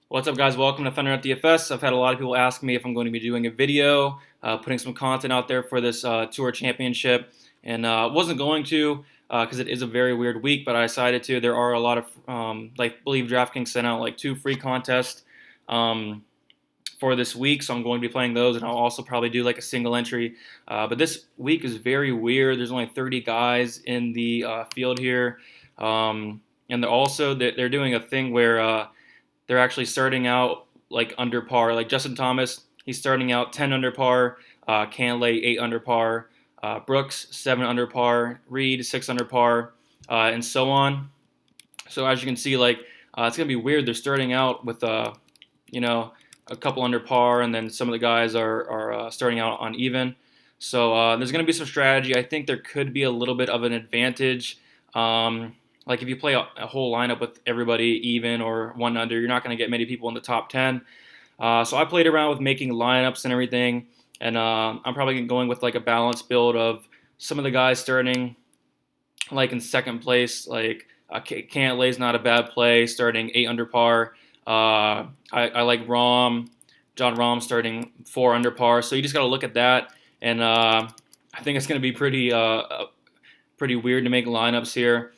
What's up, guys? Welcome to Thunder at DFS. I've had a lot of people ask me if I'm going to be doing a video, putting some content out there for this tour championship, and wasn't going to because it is a very weird week, but I decided to. There are a lot of, I believe DraftKings sent out like 2 free contests for this week, so I'm going to be playing those, and I'll also probably do like a single entry. But this week is very weird. There's only 30 guys in the field here, and they're doing a thing where they're actually starting out like under par. Like Justin Thomas, he's starting out 10 under par. Cantlay 8 under par. Brooks 7 under par. Reed 6 under par, and so on. So as you can see, like it's gonna be weird. They're starting out with a couple under par, and then some of the guys are starting out on even. So there's gonna be some strategy. I think there could be a little bit of an advantage. Like if you play a whole lineup with everybody even or one under, you're not going to get many people in the top 10. So I played around with making lineups and everything, and I'm probably going with like a balanced build of some of the guys starting like in second place. Like Cantlay's not a bad play, starting 8 under par. I like John Rahm starting 4 under par. So you just got to look at that, and I think it's going to be pretty weird to make lineups here.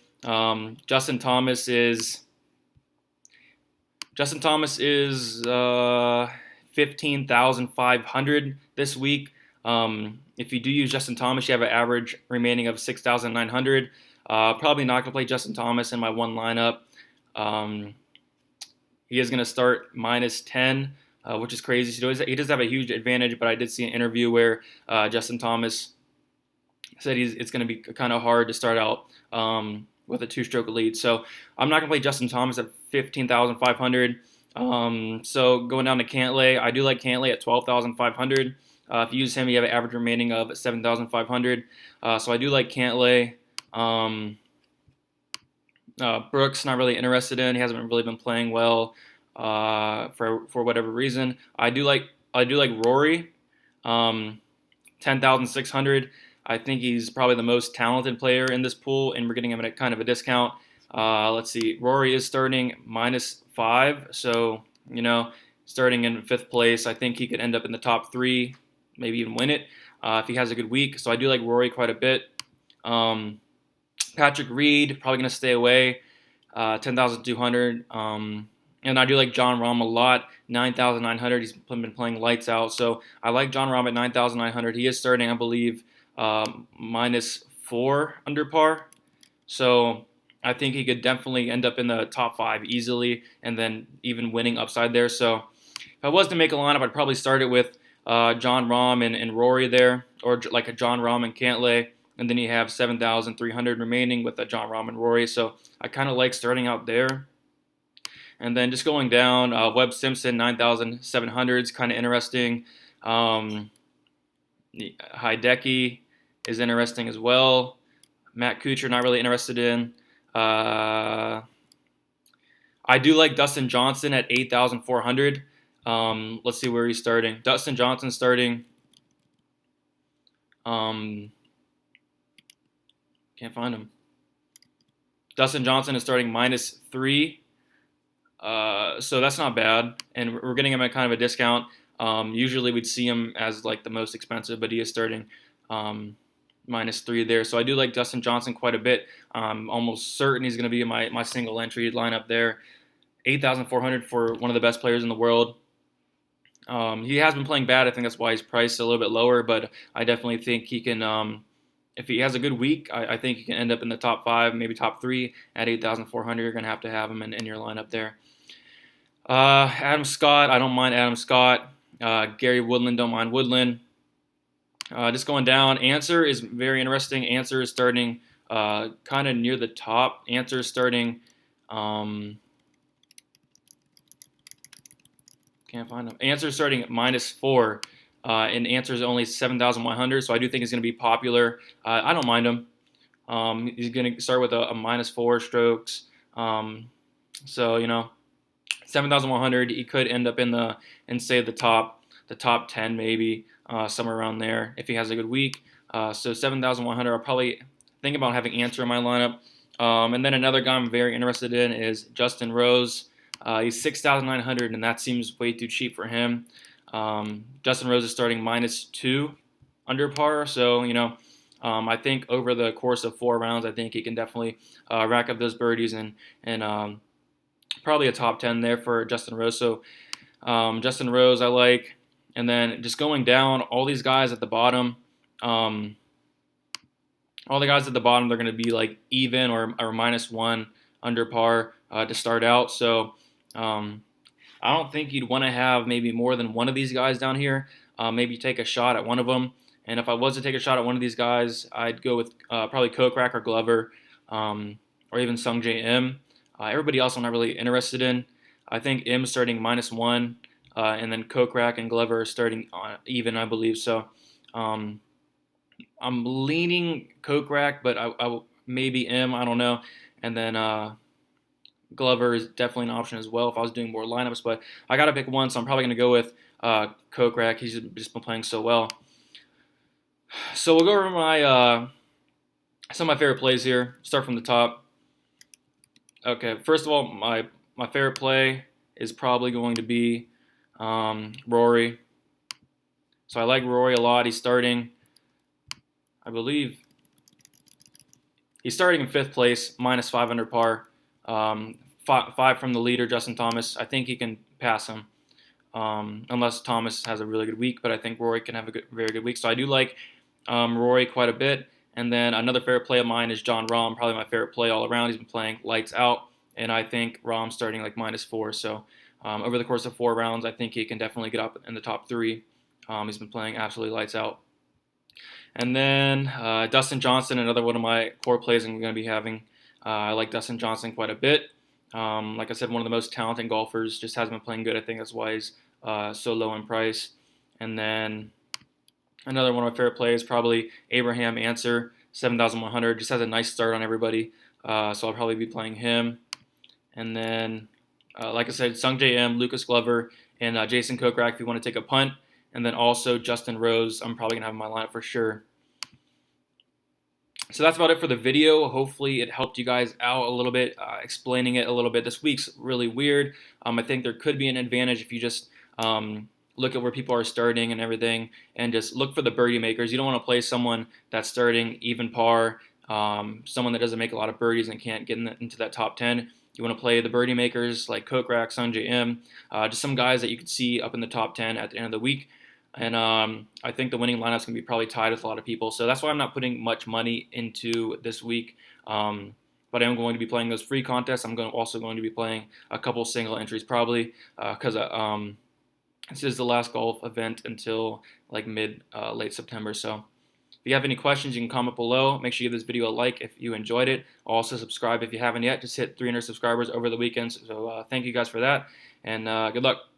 Justin Thomas is 15,500 this week. If you do use Justin Thomas, you have an average remaining of 6,900. Probably not gonna play Justin Thomas in my one lineup. He is gonna start -10, which is crazy. So he does have a huge advantage, but I did see an interview where Justin Thomas said it's going to be kind of hard to start out with a 2-stroke lead. So I'm not going to play Justin Thomas at 15,500. So going down to Cantlay, I do like Cantlay at 12,500. If you use him, you have an average remaining of 7,500. So I do like Cantlay. Brooks, not really interested in. He hasn't really been playing well for whatever reason. I do like Rory, 10,600. I think he's probably the most talented player in this pool, and we're getting him at kind of a discount. Let's see. Rory is starting -5, so, starting in 5th place. I think he could end up in the top 3, maybe even win it if he has a good week. So I do like Rory quite a bit. Patrick Reed, probably going to stay away, 10,200. And I do like John Rahm a lot, 9,900. He's been playing lights out. So I like John Rahm at 9,900. He is starting, I believe, -4 under par. So I think he could definitely end up in the top 5 easily, and then even winning upside there. So if I was to make a lineup, I'd probably start it with John Rahm and Rory there, or like a John Rahm and Cantlay, and then you have 7,300 remaining with a John Rahm and Rory. So I kind of like starting out there. And then just going down, Webb Simpson, 9,700 is kind of interesting. Hideki is interesting as well. Matt Kuchar, not really interested in. I do like Dustin Johnson at 8,400. Let's see where he's starting. Dustin Johnson starting. Can't find him. Dustin Johnson is starting -3. So that's not bad, and we're getting him at kind of a discount. Usually we'd see him as like the most expensive, but he is starting -3 there. So I do like Dustin Johnson quite a bit. I'm almost certain he's going to be in my single entry lineup there. 8,400 for one of the best players in the world. He has been playing bad. I think that's why he's priced a little bit lower, but I definitely think he can, if he has a good week, I think he can end up in the top 5, maybe top 3 at 8,400. You're going to have him in your lineup there. Adam Scott, I don't mind Adam Scott. Gary Woodland, don't mind Woodland. Just going down, Answer is very interesting. Answer is starting kind of near the top. Answer is starting, can't find him. Answer is starting at -4, and Answer is only 7,100, so I do think he's going to be popular. I don't mind him. He's going to start with a -4 strokes. So, 7,100, he could end up in the top 10 maybe, somewhere around there if he has a good week. So 7,100, I'll probably think about having Answer in my lineup. And then another guy I'm very interested in is Justin Rose. He's 6,900, and that seems way too cheap for him. Justin Rose is starting -2 under par, so I think over the course of 4 rounds, I think he can definitely rack up those birdies and probably a top 10 there for Justin Rose. So Justin Rose I like, and then just going down, all these guys at the bottom. All the guys at the bottom, they're going to be like even or -1 under par to start out. So I don't think you'd want to have maybe more than one of these guys down here. Maybe take a shot at one of them. And if I was to take a shot at one of these guys, I'd go with probably Kokrak or Glover, or even Sungjae Im. Everybody else I'm not really interested in. I think Im starting -1, and then Kokrak and Glover starting even, I believe. So I'm leaning Kokrak, but I maybe Im, I don't know. And then Glover is definitely an option as well if I was doing more lineups. But I got to pick one, so I'm probably going to go with Kokrak. He's just been playing so well. So we'll go over some of my favorite plays here. Start from the top. Okay, first of all, my favorite play is probably going to be Rory. So I like Rory a lot. He's starting, I believe, he's starting in 5th place, -5 under par. 5 from the leader, Justin Thomas. I think he can pass him, unless Thomas has a really good week. But I think Rory can have a very good week. So I do like Rory quite a bit. And then another favorite play of mine is John Rahm, probably my favorite play all around. He's been playing lights out, and I think Rahm's starting like -4. So over the course of 4 rounds, I think he can definitely get up in the top 3. He's been playing absolutely lights out. And then Dustin Johnson, another one of my core plays I'm going to be having. I like Dustin Johnson quite a bit. Like I said, one of the most talented golfers, just hasn't been playing good. I think that's why he's so low in price. And then another one of my favorite plays, probably Abraham Answer, 7,100. Just has a nice start on everybody. So I'll probably be playing him. And then, like I said, Sungjae Im, Lucas Glover, and Jason Kokrak if you want to take a punt. And then also Justin Rose, I'm probably going to have in my lineup for sure. So that's about it for the video. Hopefully it helped you guys out a little bit, explaining it a little bit. This week's really weird. I think there could be an advantage if you just look at where people are starting and everything, and just look for the birdie makers. You don't want to play someone that's starting even par, someone that doesn't make a lot of birdies and can't get into that top 10. You want to play the birdie makers like Kokrak, Sungjae Im, just some guys that you could see up in the top 10 at the end of the week. And I think the winning lineup's going to be probably tied with a lot of people. So that's why I'm not putting much money into this week. But I am going to be playing those free contests. I'm also going to be playing a couple single entries probably, because this is the last golf event until like late September. So if you have any questions, you can comment below. Make sure you give this video a like if you enjoyed it. Also subscribe if you haven't yet. Just hit 300 subscribers over the weekend. So thank you guys for that, and good luck.